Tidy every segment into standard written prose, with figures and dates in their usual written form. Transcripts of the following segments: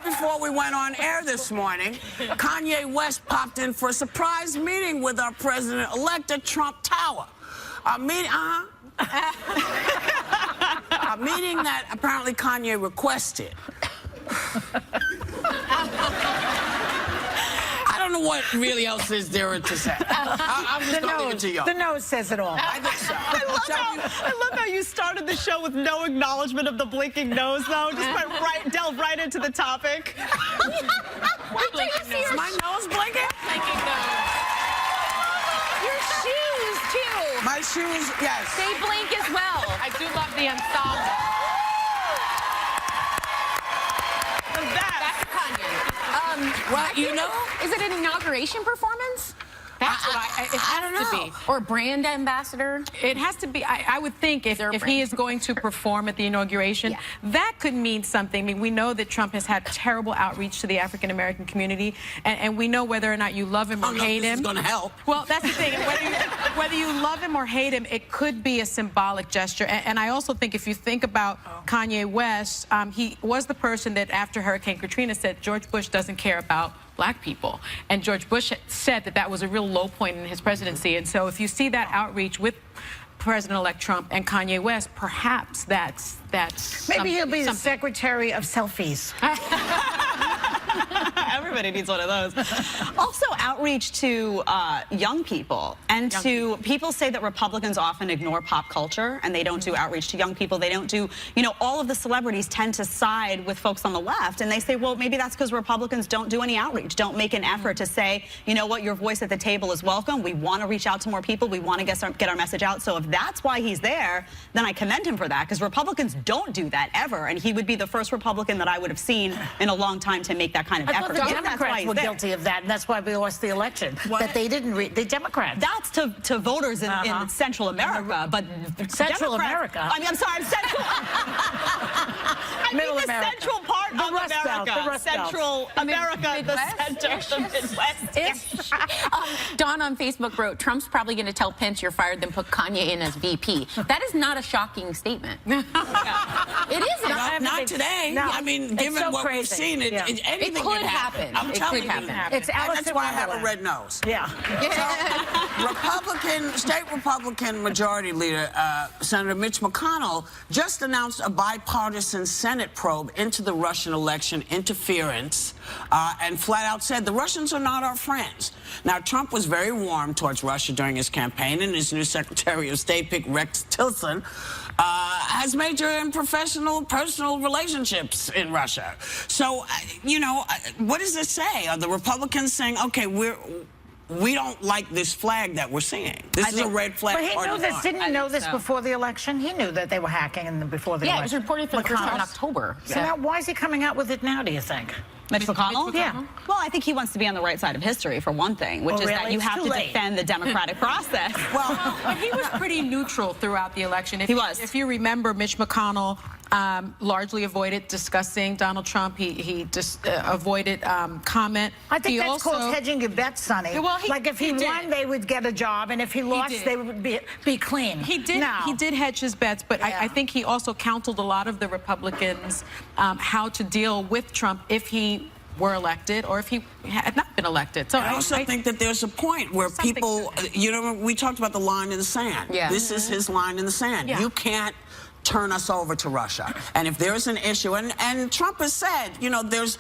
before we went on air this morning, Kanye West popped in for a surprise meeting with our president-elect at Trump Tower. A meeting that apparently Kanye requested. I don't know what really else is there to say. I'm just going to leave it to you. The nose says it all. I think so. I love how you started the show with no acknowledgement of the blinking nose, though. Just delve right into the topic. Is my nose blinking? Blinking nose. Your shoes, too. My shoes, yes. They blink as well. I do love the ensemble. That's Kanye. Well, you know, Is it an inauguration performance? That's what I don't know. To be. Or brand ambassador? It has to be. I would think if he is going to perform at the inauguration, that could mean something. I mean, we know that Trump has had terrible outreach to the African-American community, and we know whether or not you love him or hate him. This is going to help. Well, that's the thing. Whether you love him or hate him, it could be a symbolic gesture. And I also think if you think about Kanye West, he was the person that after Hurricane Katrina said George Bush doesn't care about black people. And George Bush said that that was a real low point in his presidency. And so if you see that outreach with President-elect Trump and Kanye West, perhaps that's Maybe he'll be the secretary of selfies. Everybody needs one of those. Also, outreach to young people and to people say that Republicans often ignore pop culture and they don't do outreach to young people. They don't do, you know, all of the celebrities tend to side with folks on the left, and they say, well, maybe that's because Republicans don't do any outreach, don't make an effort to say, you know what, your voice at the table is welcome. We want to reach out to more people. We want to get our message out. So if that's why he's there, then I commend him for that, because Republicans don't do that ever, and he would be the first Republican that I would have seen in a long time to make that kind of effort. The Democrats were guilty of that, and that's why we lost the election. That they didn't read the Democrats. That's to voters in Central America, but Central America. I mean, I'm sorry, Central. Middle the America. central part The of Rust Belt, America. the Rust Belt. Central America, Midwest? the center of the Midwest. Don on Facebook wrote, Trump's probably going to tell Pence you're fired, then put Kanye in as VP. That is not a shocking statement. It isn't. Not today. No. I mean, given so what we've crazy. seen, anything It could happen. I'm It telling could you. happen. It's And Alice that's in why I have a Wonderland. red nose. Yeah. State Republican Majority Leader Senator Mitch McConnell just announced a bipartisan Senate probe into the Russian election interference and flat out said the Russians are not our friends. Now, Trump was very warm towards Russia during his campaign, and his new Secretary of State pick, Rex Tillerson, has major and personal relationships in Russia. So, you know, what does this say? Are the Republicans saying, okay, we don't like this flag that we're seeing? This is a red flag. But he knew this. Didn't he know this before the election? He knew that they were hacking before the election. Yeah, it was reported for the first time in October. So now, why is he coming out with it now, do you think? Mitch McConnell? Yeah. Well, I think he wants to be on the right side of history, for one thing, which is that you have to defend the democratic process. Well, but he was pretty neutral throughout the election. He was. If you remember, Mitch McConnell largely avoided discussing Donald Trump. He just avoided comment. I think that's called hedging your bets, Sonny. Well, like if he won, they would get a job, and if he lost, they would be clean. He did hedge his bets, but I think he also counseled a lot of the Republicans how to deal with Trump if he were elected or if he had not been elected. So I also think that there's a point where people, you know, we talked about the line in the sand. Yeah. This is his line in the sand. Yeah. You can't turn us over to Russia. And if there's an issue, and Trump has said, you know, there's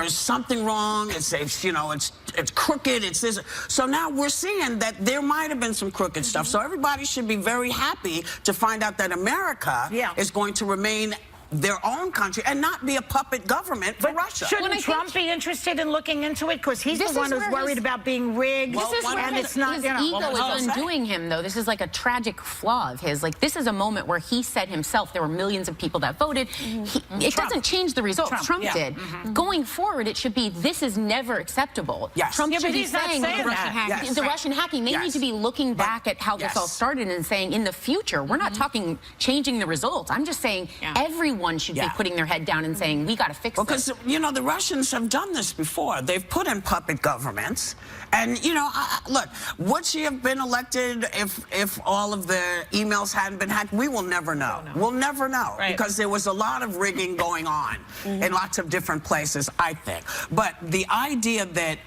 something wrong. It's you know, it's crooked. It's this. So now we're seeing that there might have been some crooked stuff. So everybody should be very happy to find out that America is going to remain their own country and not be a puppet government for Russia. Shouldn't Trump be interested in looking into it? Because he's the one who's worried about being rigged. This is where it's not, his you know, ego is undoing him, though. This is like a tragic flaw of his. Like, this is a moment where he said himself there were millions of people that voted. It doesn't change the results. Trump did. Going forward, it should be this is never acceptable. Yes. Trump should be he's not saying saying the Russian that. hacking. The Russian hacking. They need to be looking back at how this all started and saying in the future, we're not talking changing the results. I'm just saying every everyone should be putting their head down and saying, we got to fix this. Because, you know, the Russians have done this before. They've put in puppet governments. And, you know, look, would she have been elected if all of the emails hadn't been hacked? We will never know. We'll never know. Right. Because there was a lot of rigging going on in lots of different places, I think. But the idea that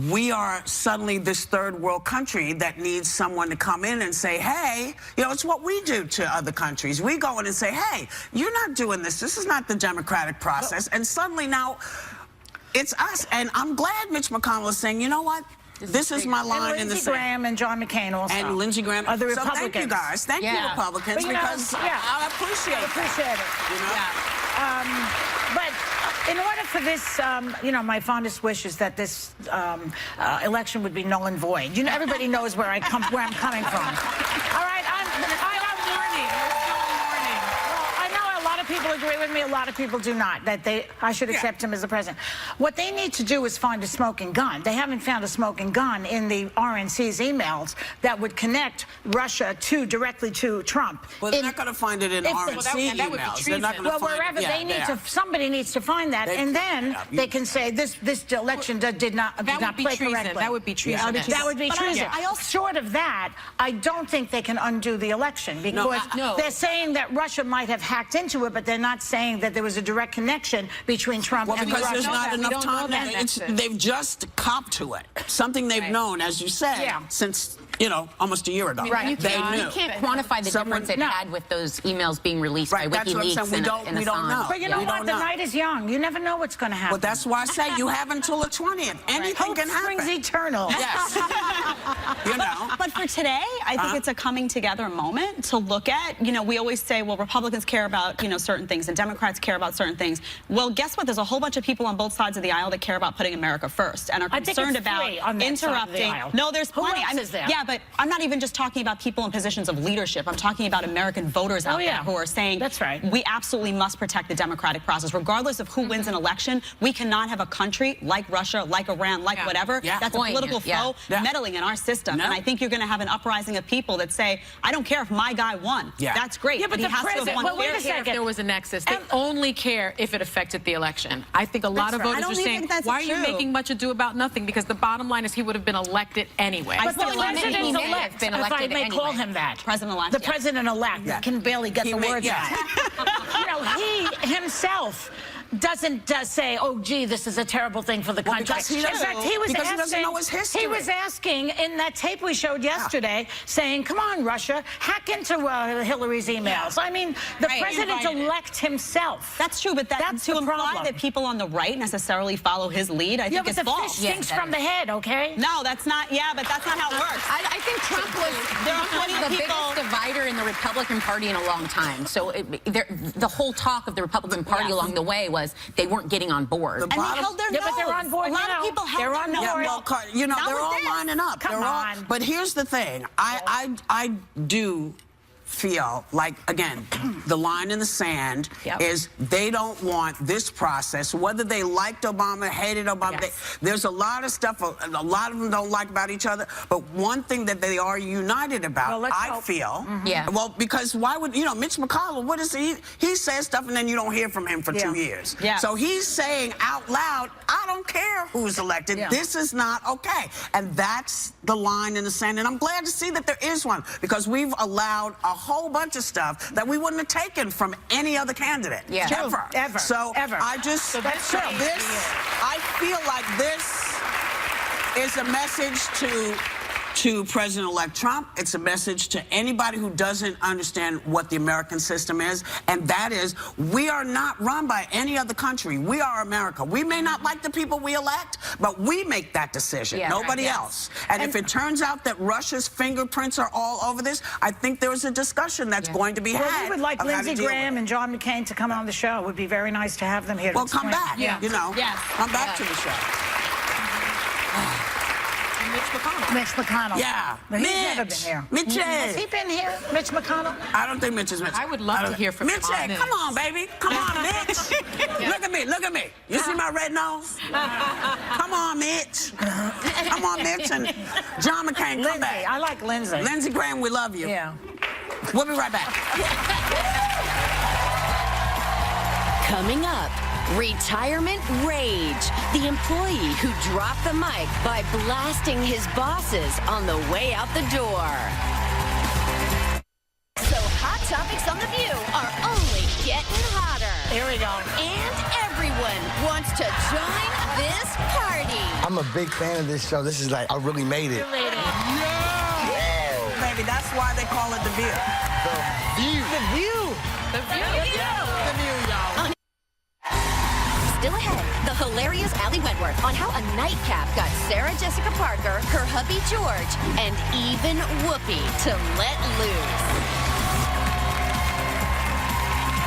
we are suddenly this third world country that needs someone to come in and say, hey, you know, it's what we do to other countries. We go in and say, hey, you're not doing this. This is not the democratic process. And suddenly now it's us. And I'm glad Mitch McConnell is saying, you know what? This is my line in the Lindsey sand. Graham and John McCain also. And Lindsey Graham. Are the So Republicans. thank you guys. Thank you, Republicans, But, you know, because I appreciate it. You know? But in order for this, you know, my fondest wish is that this election would be null and void. You know, everybody knows where I'm coming from. All right, I know a lot of people agree with me. A lot of people do not. That I should accept him as the president. What they need to do is find a smoking gun. They haven't found a smoking gun in the RNC's emails that would connect Russia directly to Trump. Well, they're not going to find it in RNC that would be emails. They're not going to Well, find wherever it. they need to, somebody needs to find that, and then they can say this election did not play correctly. That would be treason. That would be treason. Short of that, I don't think they can undo the election because they're saying that Russia might have hacked into it, but they're not saying that there was a direct connection between Trump Well, and because Russia. there's not enough time. that. They've just copped to it. Something they've known, as you said, since, you know, almost a year ago. Right. They knew. You can't quantify the difference it had with those emails being released by That's what I'm WikiLeaks saying. We don't know. But you know what? The night is young. You never know what's going to happen. Well, that's why I say you have until the 20th. Anything Hope can happen. springs eternal. Yes. You know. But for today, I think it's a coming together moment to look at. You know, we always say, well, Republicans care about, you know, certain things and Democrats care about certain things. Well, guess what? There's a whole bunch of people on both sides of the aisle that care about putting America first and are concerned about interrupting. No, there's Who plenty. else is there? Yeah, but I'm not even just talking about people in positions of leadership. I'm talking about American voters out there who are saying, that's right. We absolutely must protect the democratic process. Regardless of who wins an election, we cannot have a country like Russia, like Iran, like whatever, that's a political foe meddling in our system. And I think you're going to have an uprising of people that say, I don't care if my guy won. That's great. But he has to have won they don't care if there was a nexus. They only care if it affected the election. I think a lot of voters are saying, why are you making much ado about nothing? Because the bottom line is he would have been elected anyway. But the president-elect, if I may call him that. President-elect. The president-elect can barely get the words out. You know, he himself doesn't say, oh, gee, this is a terrible thing for the country. Because he doesn't, in fact, he was asking, he doesn't know his history. He was asking in that tape we showed yesterday, saying, come on, Russia, hack into Hillary's emails. I mean, the president-elect himself. That's true, but that's to imply problem. that people on the right necessarily follow his lead, I think but is the false. fish stinks from the head, okay? No, that's not, but that's not how it works. I think Trump was the biggest divider in the Republican Party in a long time. So the whole talk of the Republican Party along the way was they weren't getting on board. And they held their nose. But they're on board A lot now. of people held their nose. Well, you know, they're all lining up. Come on. But here's the thing. I do feel like, again, the line in the sand is they don't want this process, whether they liked Obama, hated Obama. There's a lot of stuff, a lot of them don't like about each other, but one thing that they are united about, I feel. Well, because why would, you know, Mitch McConnell, what is he says stuff and then you don't hear from him for 2 years. So he's saying out loud, I don't care who's elected. This is not okay. And that's the line in the sand. And I'm glad to see that there is one, because we've allowed a whole bunch of stuff that we wouldn't have taken from any other candidate. Ever. So I just, I feel like this is a message to President-elect Trump. It's a message to anybody who doesn't understand what the American system is, and that is, we are not run by any other country. We are America. We may not like the people we elect, but we make that decision, nobody else. And if it turns out that Russia's fingerprints are all over this, I think there is a discussion that's going to be had. Well, we would like Lindsey Graham and John McCain to come on the show. It would be very nice to have them here. Well, come back, you know. Come back to the show. Mitch McConnell. Mitch McConnell. Yeah. But he's never been here. Mitch. Has he been here, Mitch McConnell? I don't think Mitch is Mitch. I would love to hear from Mitch. Come on, baby. Come on, Mitch. Look at me. Look at me. You see my red nose? Come on, Mitch. Come on, Mitch. And John McCain, come back. I like Lindsey. Lindsey Graham, we love you. Yeah. We'll be right back. Coming up, retirement rage. The employee who dropped the mic by blasting his bosses on the way out the door. So Hot Topics on The View are only getting hotter. Here we go. And everyone wants to join this party. I'm a big fan of this show. This is like, I really made it. Baby, that's why they call it The View. The View. Y'all. Still ahead, the hilarious Allie Wentworth on how a nightcap got Sarah Jessica Parker, her hubby George, and even Whoopi to let loose.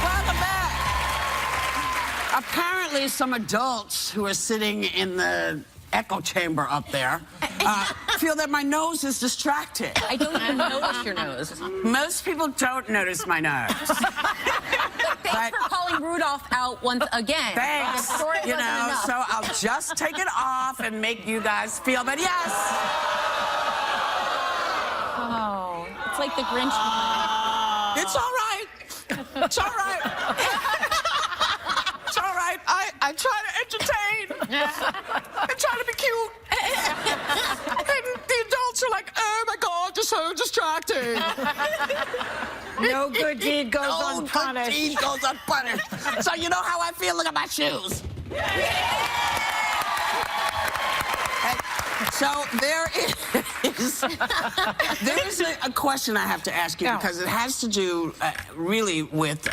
Welcome back. Apparently, some adults who are sitting in the echo chamber up there feel that my nose is distracted. I don't even notice your nose. Most people don't notice my nose. Thanks for calling Rudolph out once again. Thanks. The story You wasn't know, enough. so I'll just take it off and make you guys feel that, yes. Oh, it's like the Grinch. It's all right. It's all right. It's all right. I try to entertain. I try to be cute. And the adults are like, oh my God, you're so distracting. No good deed goes No unpunished. good deed goes unpunished. So you know how I feel? Look at my shoes. So there is a question I have to ask you, because it has to do really with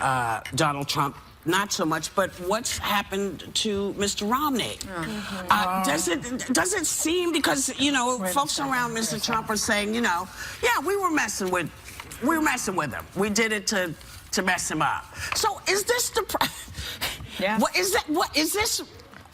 Donald Trump. Not so much, but what's happened to Mr. Romney? Does it seem, because you know folks around Mr. Trump are saying, you know, yeah, we were messing with him. We did it to mess him up. So is this the? What is that? What is this?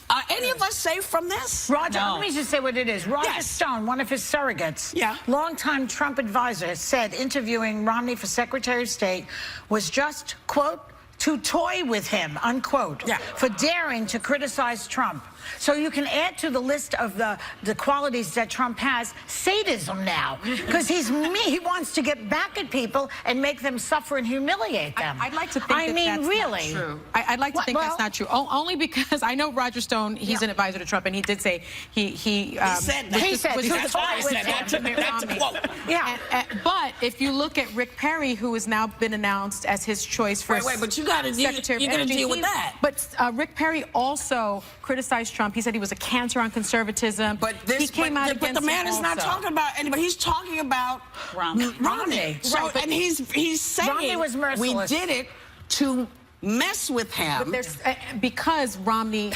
Are any of us safe from this? Roger, let me just say what it is. Roger Yes. Stone, one of his surrogates, Yeah. longtime Trump advisor, said interviewing Romney for Secretary of State was just, quote, to toy with him, unquote, for daring to criticize Trump. So you can add to the list of the qualities that Trump has, sadism now, because he wants to get back at people and make them suffer and humiliate them. I'd like to think that's really not true. I'd like to think that's not true. Only because I know Roger Stone, he's an advisor to Trump, and he did say he said that. He said That's that's why I what said that. That's a quote. Yeah. But if you look at Rick Perry, who has now been announced as his choice for Wait, but you gotta Secretary of Energy, deal with that. But Rick Perry also criticized Trump. He said he was a cancer on conservatism. But this, he came out but against the man him is not also. talking about anybody. He's talking about Romney. So, Right, but and he's saying Romney was we merciless. did it to mess with him. But there's because Romney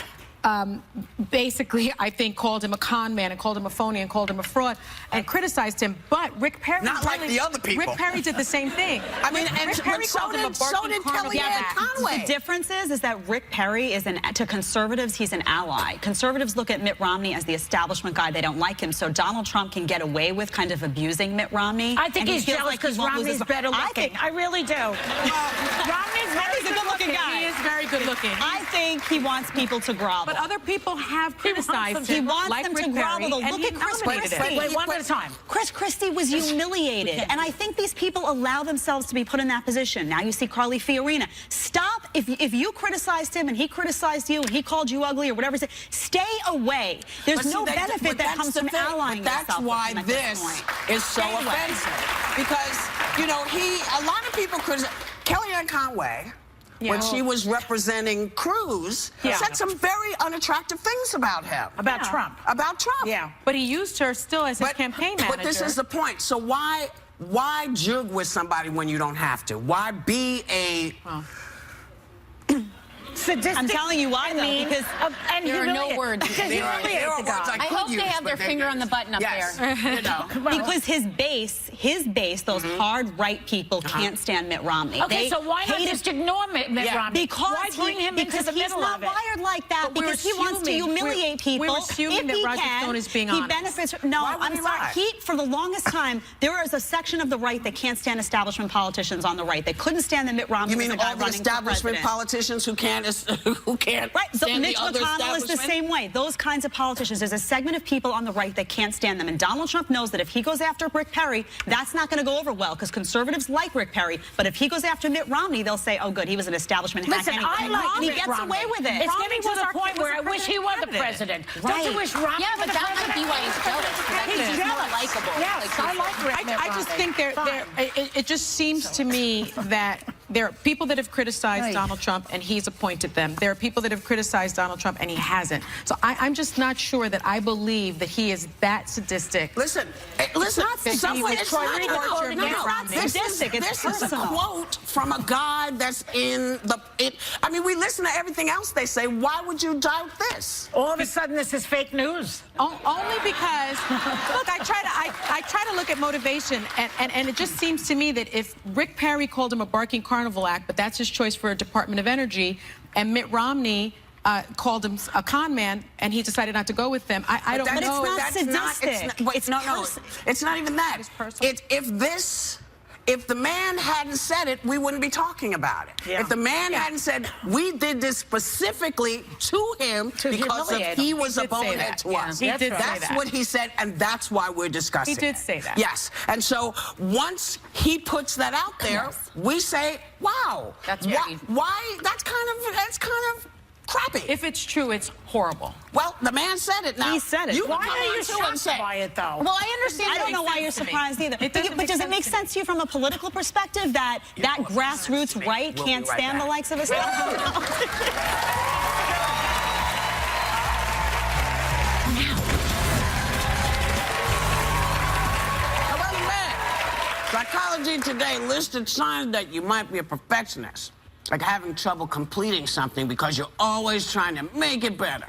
basically, I think, called him a con man and called him a phony and called him a fraud and criticized him. But Rick Perry, Not like the other people. Rick Perry did the same thing. I mean, and Rick Perry so called him a did barking carnival Kellyanne cat. Conway. The difference is that Rick Perry is to conservatives, he's an ally. Conservatives look at Mitt Romney as the establishment guy. They don't like him. So Donald Trump can get away with kind of abusing Mitt Romney. I think and he's feels jealous like he because won't lose Romney's his- better looking. I really do. Romney's very He's a good-looking guy. He is very good looking. I think he wants people to grovel. But other people have criticized He him, wants like them Rick to grovel. Perry, Look and he at Chris nominated Christie. him. Wait, one at a time. Chris Christie was humiliated, and I think these people allow themselves to be put in that position. Now you see Carly Fiorina. Stop. If you criticized him and he criticized you and he called you ugly or whatever, stay away. There's But see, no benefit that that's comes the from thing. allying But that's yourself with why him at this point. is so Stay away. offensive. Because, you know, a lot of people criticize Kellyanne Conway. When she was representing Cruz, said some very unattractive things about him. About Trump. About Trump. Yeah. But he used her still as his campaign manager. But this is the point. So why jug with somebody when you don't have to? Why be a... Sadistic. I'm telling you why, though, because and there are no humiliate- words. because There are humiliate the words guy. I I could hope they use, have but their finger on the button up yes. there. You know. because his base, those hard right people can't stand Mitt Romney. Okay, They so why not hate just him ignore Mitt Romney? because why bring him into because the he's middle not of it? wired like that. But we're Because he wants to assuming- humiliate people. we're assuming if that he Roger can, Stone is being he honest. benefits. No, Why would I'm he sorry. lie? He, for the longest time, there is a section of the right that can't stand establishment politicians on the right. They couldn't stand the Mitt Romney. You mean was the guy all the running for establishment president. politicians who can't who can't Right, so stand Mitch the other McConnell is the establishment? same way. Those kinds of politicians, there's a segment of people on the right that can't stand them. And Donald Trump knows that if he goes after Rick Perry, that's not going to go over well because conservatives like Rick Perry. But if he goes after Mitt Romney, they'll say, oh, good, he was an establishment hack Listen, anyway. I like and he Mitt gets Romney. away with it. It's getting to the point where I wish he was the president. Don't you wish Romney Yeah, was but the that might be why he's jealous. He's He's more jealous. likable. Yes, I like Rick Mitt I just Romney. think it just seems to me that there are people that have criticized Donald Trump and he's appointed them. There are people that have criticized Donald Trump and he hasn't. So I'm just not sure that I believe that he is that sadistic. Listen, someone, it's not torture Mitt Romney. This Sadistic, it's is a personal. quote from a guy that's in the. I mean, we listen to everything else they say. Why would you doubt this? All of a sudden, this is fake news. Only because, look, I try to look at motivation, and it just seems to me that if Rick Perry called him a barking carnival act, but that's his choice for a Department of Energy, and Mitt Romney called him a con man, and he decided not to go with them. I don't But know. it's not sadistic. It's not even that. It's personal. If the man hadn't said it, we wouldn't be talking about it. Yeah. If the man hadn't said, we did this specifically to him because humiliate he him. was He a did say bonehead that. to Yeah. us. He did say That's that. what he said, and that's why we're discussing He did it. say that. Yes. And so once he puts that out there, we say, wow. That's why? That's kind of crappy. If it's true, it's horrible. Well, the man said it now. He said it. You Why can come are on you too and shocked say by it, though? Well, I understand. I don't know why you're sense to me. surprised either. It doesn't But make does it sense make to me. sense to you from a political perspective that grassroots right We'll be can't right stand back. the likes of us? Welcome back. Psychology Today listed signs that you might be a perfectionist, like having trouble completing something because you're always trying to make it better.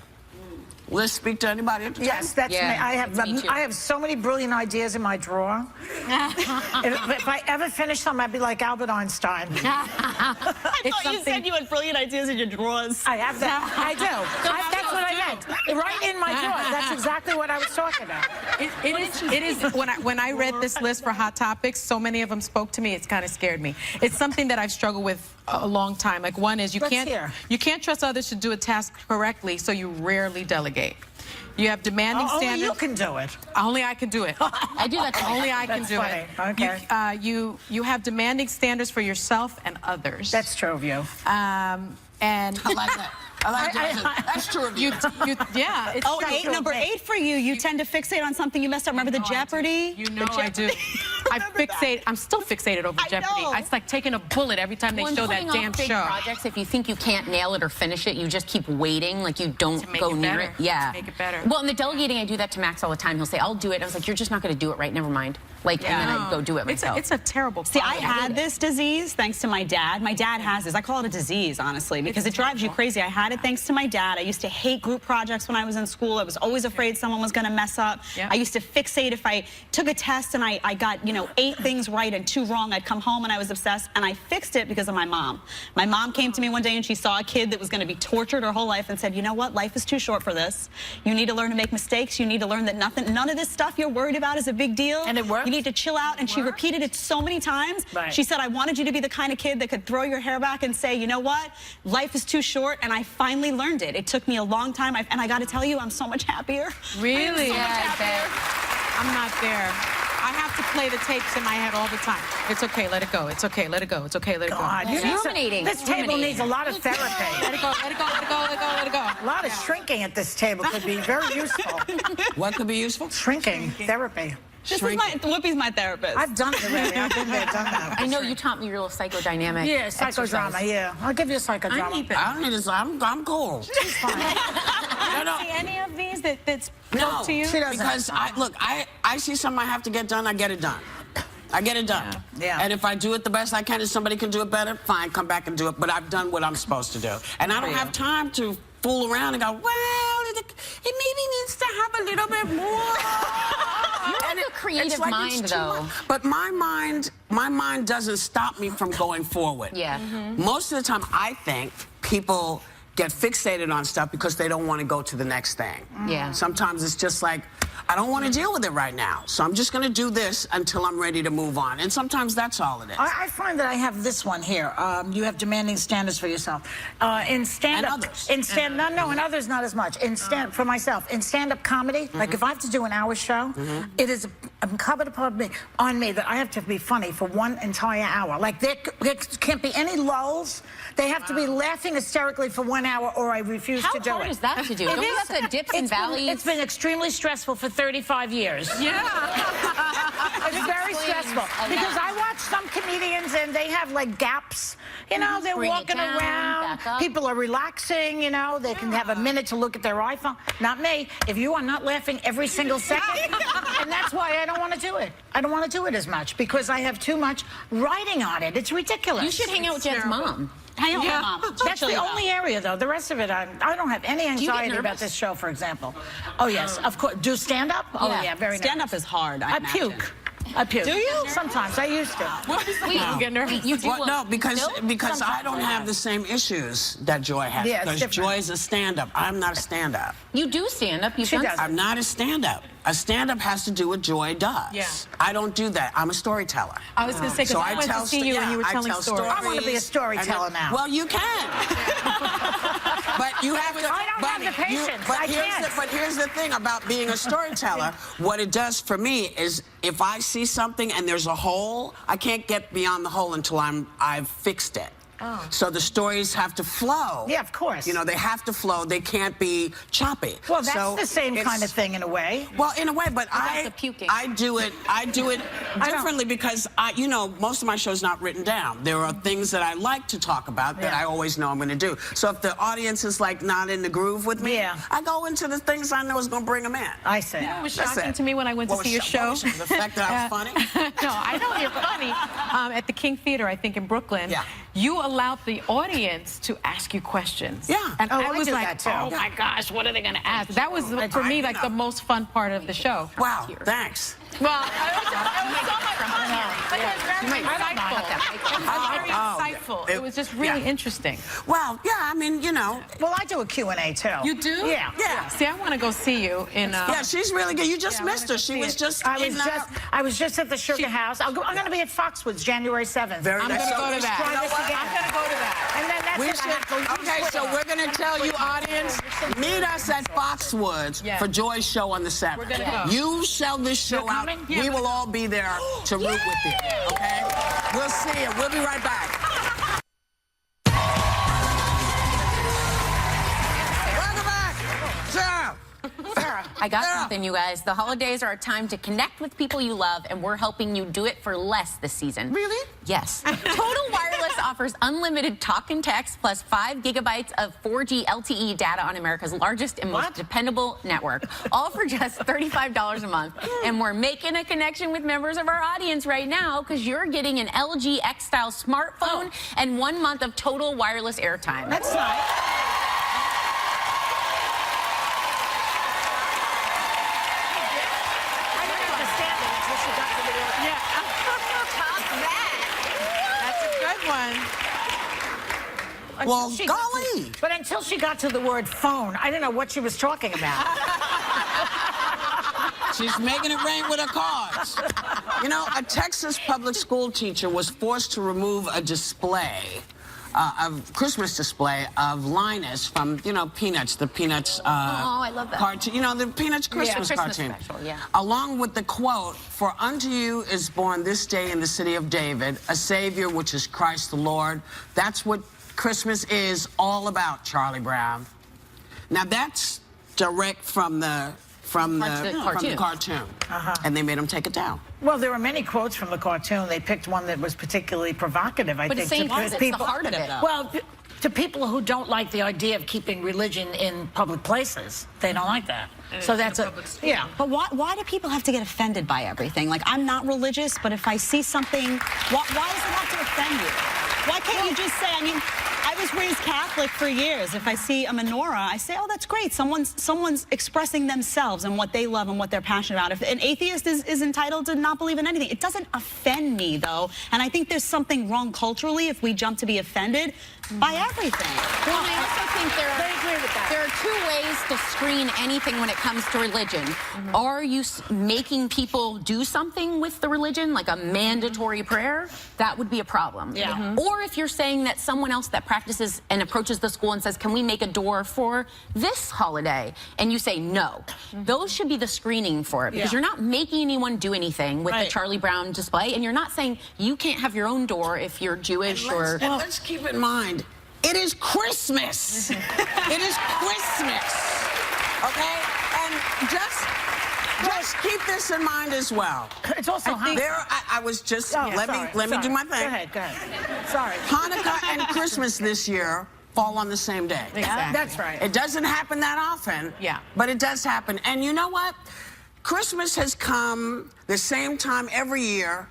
Let's speak to anybody at the Yes, time. that's me. I have so many brilliant ideas in my drawer. if I ever finish them, I'd be like Albert Einstein. I thought you said you had brilliant ideas in your drawers. I have that. I do. That's what I meant. Right in my drawer. That's exactly what I was talking about. It is. When I read this list for Hot Topics, so many of them spoke to me. It's kind of scared me. It's something that I've struggled with a long time. Like one is you can't trust others to do a task correctly, so you rarely delegate. You have demanding Only standards. you can do it. Only I can do it. I do that. Only I can That's do funny. it. Okay. You have demanding standards for yourself and others. That's true of you. And I like that. I like that. That's true of you. yeah. It's Oh, true. number 8 for you. You tend to fixate on something you messed up. Remember the Jeopardy? You know I do. I'm still fixated over I Jeopardy. know. It's like taking a bullet every time they show that damn big show. projects, if you think you can't nail it or finish it, you just keep waiting, like you don't To make go it near better. it. Yeah. To make it better. Well, in the delegating, I do that to Max all the time. He'll say, "I'll do it." I was like, "You're just not going to do it, right? Never mind." Like, and then I go do it myself. It's a terrible See, I problem. had this disease thanks to my dad. My dad has this. I call it a disease, honestly, because it drives you crazy. I had it thanks to my dad. I used to hate group projects when I was in school. I was always afraid someone was going to mess up. Yeah. I used to fixate if I took a test and I got, 8 things right and 2 wrong. I'd come home and I was obsessed, and I fixed it because of my mom. My mom came to me one day and she saw a kid that was going to be tortured her whole life and said, you know what? Life is too short for this. You need to learn to make mistakes. You need to learn that none of this stuff you're worried about is a big deal. And it worked? You need to chill out. And she repeated it so many times. Right. She said, I wanted you to be the kind of kid that could throw your hair back and say, you know what? Life is too short. And I finally learned it. It took me a long time. And I got to tell you, I'm so much happier. Really? Yeah, I bet. I'm not there. I have to play the tapes in my head all the time. It's okay, let it go. It's okay, let it go. It's okay, let it go. God, you It's need ruminating. This It's table ruminating. needs a lot of therapy. Let it go, let it go, let it go, let it go, let it go. A lot of shrinking at this table could be very useful. What could be useful? Shrinking therapy. Whoopi's my therapist. I've done it already. I've been there, done that. I know you taught me your little psychodynamic. Yeah, psychodrama. exercise. Yeah, I'll give you a psychodrama. I don't need this. I'm cool. No. See any of these that spoke No, to you? She doesn't. because I see something I have to get done, I get it done. I get it done. Yeah. And if I do it the best I can and somebody can do it better, fine, come back and do it. But I've done what I'm supposed to do. And I don't have time to fool around and go, well, it maybe needs to have a little bit more. You have a creative mind, it's too though. much. But my mind doesn't stop me from going forward. Yeah. Most of the time, I think people get fixated on stuff because they don't want to go to the next thing. Yeah. Sometimes it's just like, I don't want to deal with it right now. So I'm just going to do this until I'm ready to move on. And sometimes that's all it is. I find that I have this one here. You have demanding standards for yourself. In stand-up, And others. and others not as much. In for myself, in stand-up comedy, like if I have to do an hour show, it is incumbent upon me that I have to be funny for one entire hour. Like there can't be any lulls. They have to be laughing hysterically for 1 hour, or I refuse How to do it. hard is that to do? Don't you have to dips and valleys? It's been extremely stressful for 35 years. Yeah. It's very stressful because I watch some comedians and they have like gaps. You know, they're Bring it walking down, around. back up. People are relaxing. You know, they can have a minute to look at their iPhone. Not me. If you are not laughing every single second, and that's why I don't want to do it. I don't want to do it as much because I have too much writing on it. It's ridiculous. You should hang out with Jed's mom. Hang on, Mom. That's the only area, though. The rest of it, I don't have any you get anxiety about nervous? this show, for example. Oh, yes, of course. Do stand-up? Oh, yeah, very Stand-up nervous. is hard, I imagine. puke. I puke. Do you? Sometimes. I used to. You get nervous. You do Well, no, because Sometimes I don't I have have. the same issues that Joy has. Yeah, it's because different. Joy is a stand-up. I'm not a stand-up. You do stand up. She does. I'm not a stand-up. A stand-up has to do what Joy does. Yeah. I don't do that. I'm a storyteller. I was going to say, because I went to see you and you were I telling tell stories. I wanna be a storyteller and then- now. Well, you can. But you have to. I don't have the patience. I can't. But here's the thing about being a storyteller. What it does for me is if I see something and there's a hole, I can't get beyond the hole until I've fixed it. Oh. So the stories have to flow. Yeah, of course. You know, they have to flow. They can't be choppy. Well, that's So the same it's- kind of thing in a way. Well, in a way, but the puking. I do it differently because you know, most of my show's not written down. There are things that I like to talk about that Yeah. I always know I'm going to do. So if the audience is like not in the groove with me, Yeah. I go into the things I know is going to bring them in. I say. It was That's shocking it. to me when I went to What see your was show. what was the fact that I was funny? No, I know you're funny. At the King Theater, I think in Brooklyn, Yeah. you allowed the audience to ask you questions. Yeah. And Oh, I I was do like, that, too. oh my gosh, what are they going to ask? That was, for me, like the most fun part of the show. Wow, thanks. Well, it was so much fun. But it was very insightful. It was just really Yeah. interesting. Well, yeah, I mean, you know. Well, I do a Q&A, too. You do? Yeah. Yeah. See, I want to go see you in... Yeah, she's really good. You just missed her. She was just I was just at the Sugar House. I'm going to be at Foxwoods January 7th. Very I'm nice. going to go to that. Try this again. I'm going to go to that. And then that's We it. I have to should, okay, so we're going to tell you, audience, meet us at Foxwoods Yeah. for Joy's show on the 7th. We're gonna go. You sell this show You're out. coming? We will all be there to root with you, okay? We'll see you. We'll be right back. Welcome back. Sarah. I got Sarah. something, you guys. The holidays are a time to connect with people you love, and we're helping you do it for less this season. Really? Yes. Total Wireless offers unlimited talk and text plus 5 gigabytes of 4G LTE data on America's largest and most dependable network, all for just $35 a month. And we're making a connection with members of our audience right now because you're getting an LG X-Style smartphone and 1 month of Total Wireless airtime. That's nice. I didn't understand it until she got to the end. That's a good one. Well, She got to- golly. But until she got to the word phone, I didn't know what she was talking about. She's making it rain with her cards. You know, a Texas public school teacher was forced to remove a display, a Christmas display of Linus from, you know, Peanuts, the Peanuts I love that. cartoon. You know, the Peanuts Christmas Christmas cartoon. special, yeah. Along with the quote, "For unto you is born this day in the city of David a Savior, which is Christ the Lord." That's what Christmas is all about, Charlie Brown. Now that's direct from the cartoon. And they made him take it down. Well, there were many quotes from the cartoon. They picked one that was particularly provocative, I But think. it's saying to it's the heart of it, though. Well, to people who don't like the idea of keeping religion in public places, they don't like that. So that's yeah. But why do people have to get offended by everything? Like, I'm not religious, but if I see something, why does it have to offend you? Why can't you just say, I mean, I was raised Catholic for years. If I see a menorah, I say, oh, that's great. Someone's expressing themselves and what they love and what they're passionate about. If an atheist is entitled to not believe in anything, it doesn't offend me, though. And I think there's something wrong culturally if we jump to be offended by everything. Well, I also think there are... They agree with that. There are two ways to screen anything when it comes to religion. Are you making people do something with the religion, like a mandatory prayer? That would be a problem. Yeah. Or if you're saying that someone else that practices and approaches the school and says, can we make a door for this holiday? And you say no. Those should be the screening for it, because you're not making anyone do anything with the Charlie Brown display, and you're not saying you can't have your own door if you're Jewish or... And let's keep in mind, it is Christmas. It is Christmas. Okay? And just keep this in mind as well. It's also I was just let me do my thing. Go ahead. Sorry. Hanukkah and Christmas this year fall on the same day. Exactly. That's right. It doesn't happen that often. Yeah. But it does happen. And you know what? Christmas has come the same time every year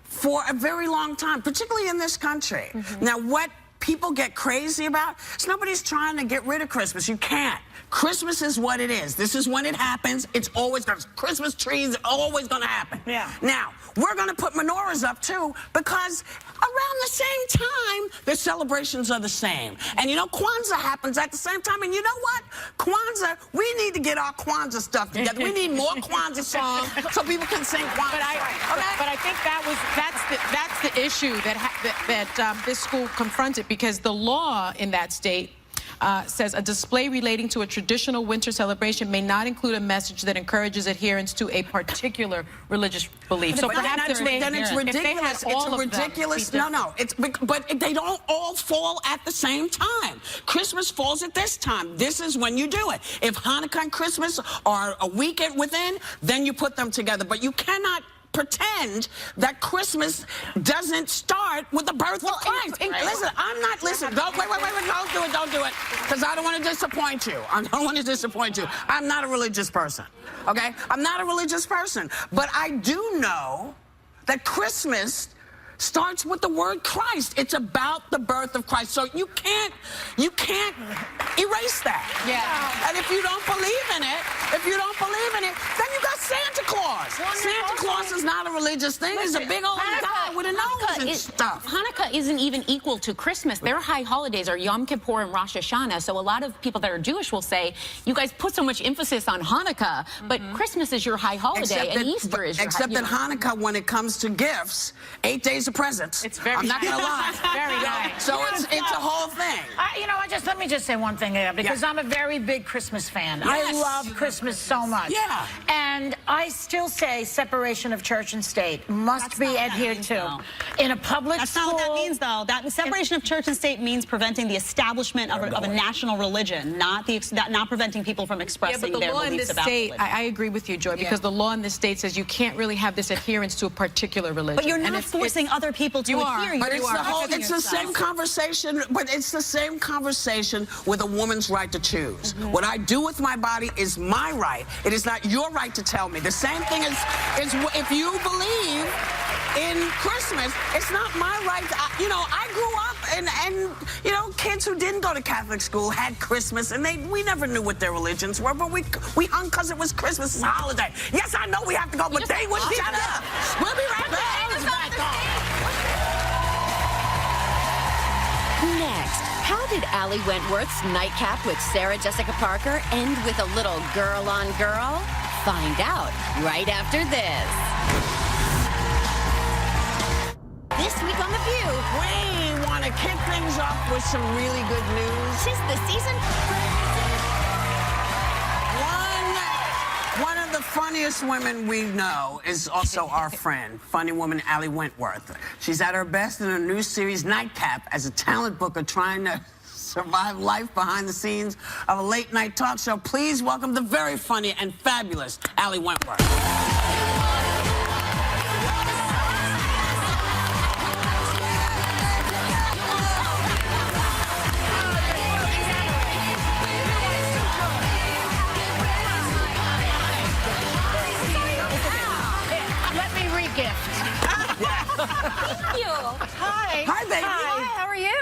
for a very long time, particularly in this country. Now, what people get crazy about is nobody's trying to get rid of Christmas. You can't. Christmas is what it is. This is when it happens. It's always going to. Christmas trees are always going to happen. Yeah. Now, we're going to put menorahs up, too, because around the same time, the celebrations are the same. And, you know, Kwanzaa happens at the same time. And you know what? Kwanzaa, we need to get our Kwanzaa stuff together. We need more Kwanzaa songs so people can sing Kwanzaa. But I think that's the issue that this school confronted, because the law in that state says a display relating to a traditional winter celebration may not include a message that encourages adherence to a particular religious belief. So perhaps then it's ridiculous. It's a ridiculous. No. But they don't all fall at the same time. Christmas falls at this time. This is when you do it. If Hanukkah and Christmas are a weekend within, then you put them together. But you cannot pretend that Christmas doesn't start with the birth of Christ. Listen, I'm not, listen, don't do it, because I don't want to disappoint you. I don't want to disappoint you. I'm not a religious person, okay? I'm not a religious person, but I do know that Christmas starts with the word Christ. It's about the birth of Christ. So you can't erase that. Yeah. And if you don't believe in it, then you got Santa Claus. Santa Claus is not a religious thing. He's a big old guy with a nose and stuff. Hanukkah isn't even equal to Christmas. Their high holidays are Yom Kippur and Rosh Hashanah. So a lot of people that are Jewish will say, you guys put so much emphasis on Hanukkah, but Christmas is your high holiday and Easter is your Except that Hanukkah, when it comes to gifts, 8 days of presents. It's very I'm not going to lie. Very nice. So it's a whole thing. You know, let me just say one thing here, because I'm a very big Christmas fan. Yes. I love Christmas so much. Yeah. And I still say separation of church and state must be adhered to. In a public That's school. not what that means, though. That separation of church and state means preventing the establishment of a national religion, not preventing people from expressing their beliefs about religion. I agree with you, Joy, because the law in this state says you can't really have this adherence to a particular religion. But you're not forcing other people to adhere. But it's the same conversation. But it's the same conversation with a woman's right to choose. What I do with my body is my right. It is not your right to tell me. The same thing is if you believe in Christmas, it's not my right. I grew up and you know, kids who didn't go to Catholic school had Christmas, and we never knew what their religions were, but we hung because it was Christmas. It's a holiday. Yes, I know we have to go, but they wouldn't shut up. We'll be right back. Next, how did Allie Wentworth's nightcap with Sarah Jessica Parker end with a little girl on girl? Find out right after this. This week on The View, We want to kick things off with some really good news. 'tis the season. One of the funniest women we know is also our friend, funny woman Allie Wentworth. She's at her best in her new series Nightcap as a talent booker trying to survive life behind the scenes of a late-night talk show. Please welcome the very funny and fabulous Allie Wentworth. Let me re-gift. Thank you. Hi. Hi, baby. Hi, how are you?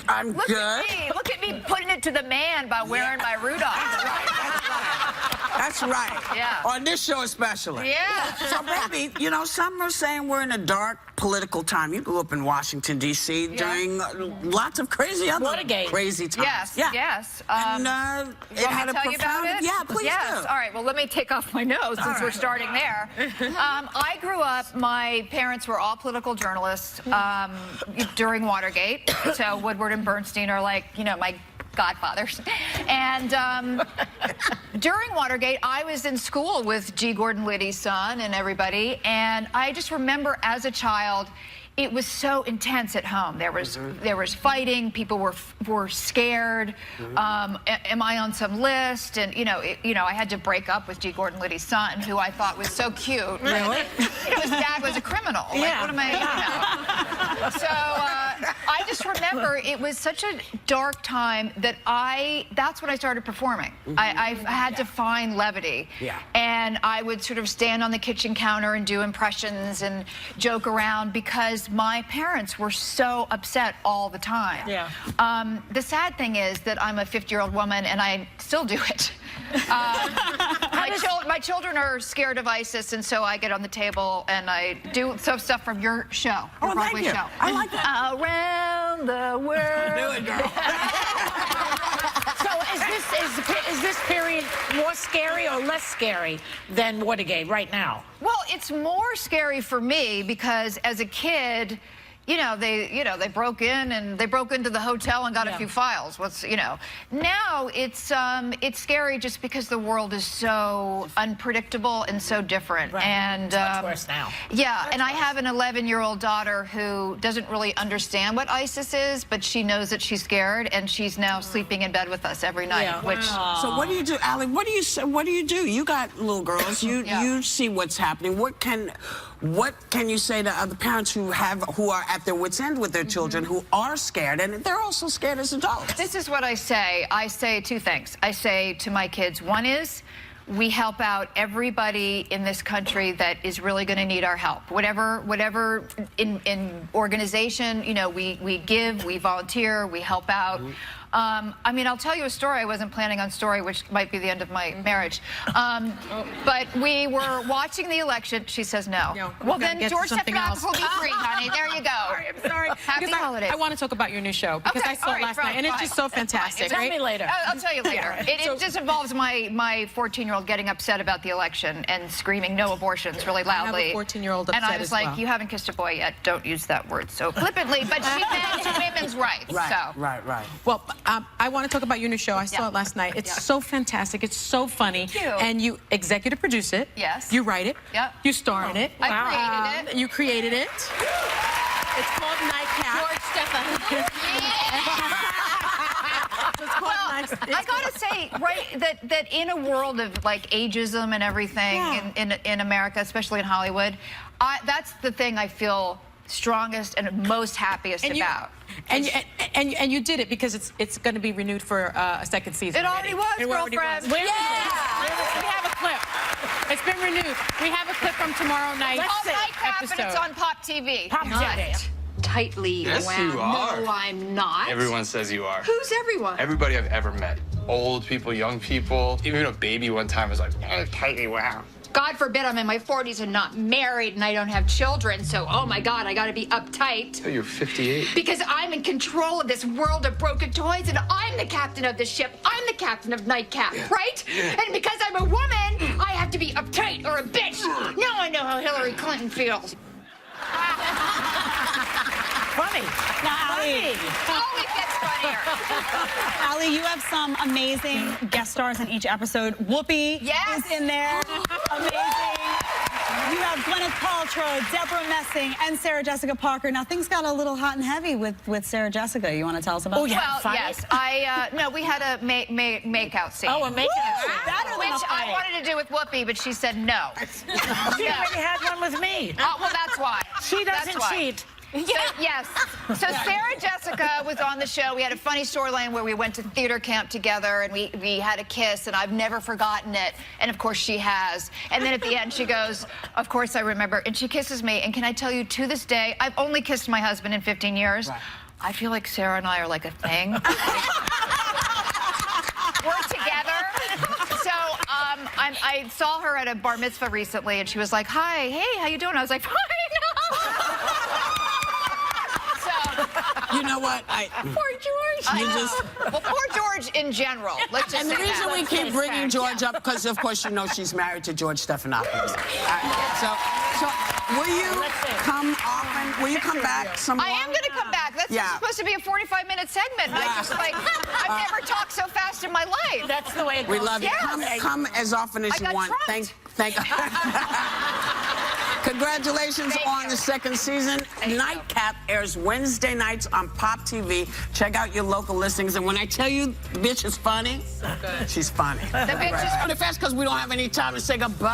I'm Look good. at me. Look at me putting it to the man by wearing my Rudolph. That's right. Yeah. On this show especially. Yeah. So, baby, you know, some are saying we're in a dark political time. You grew up in Washington, D.C. during lots of crazy other Watergate. crazy times. Yes, Yeah. yes. And it You want had me a to tell you about profound... it? Yeah, please yes. do. All right, well, let me take off my nose since we're starting there. I grew up, my parents were all political journalists during Watergate. So Woodward and Bernstein are like, you know, my godfathers. And during Watergate, I was in school with G. Gordon Liddy's son and everybody. And I just remember as a child, it was so intense at home. There was fighting. People were scared. Am I on some list? And you know, I had to break up with G. Gordon Liddy's son, who I thought was so cute. Really? You know, his dad was a criminal. Like, Yeah. what am I? You know? So I just remember it was such a dark time that that's when I started performing. I had to find levity. Yeah. And I would sort of stand on the kitchen counter and do impressions and joke around because my parents were so upset all the time. Yeah. The sad thing is that I'm a 50-year-old woman and I still do it. My children are scared of ISIS, and so I get on the table and I do some stuff from your show. Oh, your thank Broadway you. show. I like that. Around the world. Do it, girl. So is this period more scary or less scary than Watergate right now? Well, it's more scary for me because as a kid, they broke in and they broke into the hotel and got a few files. Now it's scary just because the world is so unpredictable and so different. Right. And It's much worse now. Yeah, and I have an 11-year-old daughter who doesn't really understand what ISIS is, but she knows that she's scared, and she's now sleeping in bed with us every night. Yeah. Which So what do you do, Allie? What do you do? You got little girls. You see what's happening. What can you say to other parents who are at their wits' end with their children, who are scared, and they're also scared as adults? This is what I say. I say two things. I say to my kids, one is, we help out everybody in this country that is really going to need our help. Whatever in organization, we give, we volunteer, we help out. I mean, I'll tell you a story. I wasn't planning on story, which might be the end of my marriage. But we were watching the election. She says no. Well, then George Stephanopoulos will be free, honey. There you go. I'm sorry. Happy Because holidays. I want to talk about your new show because I saw it last night, and it's just so fantastic. Tell me later. I'll tell you later. It just involves my 14-year-old getting upset about the election and screaming no abortions really loudly. I have a 14-year-old upset And I was as like, well. you haven't kissed a boy yet. Don't use that word so flippantly. But she meant women's rights. Right. Well, I want to talk about your new show. I saw it last night. It's so fantastic. It's so funny. Thank you. And you executive produce it. Yes. You write it. Yep. You star in it. I created it. You created it. It's called Nightcap. George Stephanopoulos. I gotta say, right, that in a world of like ageism and everything in America, especially in Hollywood, that's the thing I feel strongest and most happiest about. And you did it because it's going to be renewed for a second season. It already was, girlfriend. We have a clip. It's been renewed. We have a clip from tomorrow night. It's called Nightcap, and it's on Pop TV. Pop TV. Tightly Yes, wound. you are. No, I'm not. Everyone says you are. Who's everyone? Everybody I've ever met. Old people, young people. Even a baby one time was like, oh, tightly wound. God forbid I'm in my 40s and not married and I don't have children, so oh my God, I gotta be uptight. Oh, you're 58. Because I'm in control of this world of broken toys and I'm the captain of the ship. I'm the captain of Nightcap, right? And because I'm a woman, I have to be uptight or a bitch. Now I know how Hillary Clinton feels. Funny. Allie. Always gets funnier. Allie, you have some amazing guest stars in each episode. Whoopi is in there. Amazing. You have Gwyneth Paltrow, Deborah Messing, and Sarah Jessica Parker. Now, things got a little hot and heavy with Sarah Jessica. You want to tell us about that? Well, yes. No, we had a make-out scene. Oh, a make-out scene. Better than which I wanted to do with Whoopi, but she said no. She already had one with me. Well, that's why. She doesn't That's why. cheat. Yes. So Sarah Jessica was on the show. We had a funny storyline where we went to theater camp together and we had a kiss, and I've never forgotten it. And of course she has. And then at the end she goes, of course I remember. And she kisses me. And can I tell you, to this day, I've only kissed my husband in 15 years. Right. I feel like Sarah and I are like a thing. We're together. So I saw her at a bar mitzvah recently, and she was like, "Hi, hey, how you doing?" I was like, "Fine." You know what? Poor George. Well, poor George in general. Let's just And the say reason that. we keep bringing George up, because of course you know she's married to George Stephanopoulos. So will you come often? Will you come back some more? I am going to come back. That's supposed to be a 45-minute segment. I just I've never talked so fast in my life. That's the way it goes. We love you. Yes. Come as often as I you got want. trumped. Thank. Congratulations on the second season. Nightcap airs Wednesday nights on Pop TV. Check out your local listings. And when I tell you the bitch is funny, she's funny. The bitch is funny. Fast because we don't have any time to say goodbye.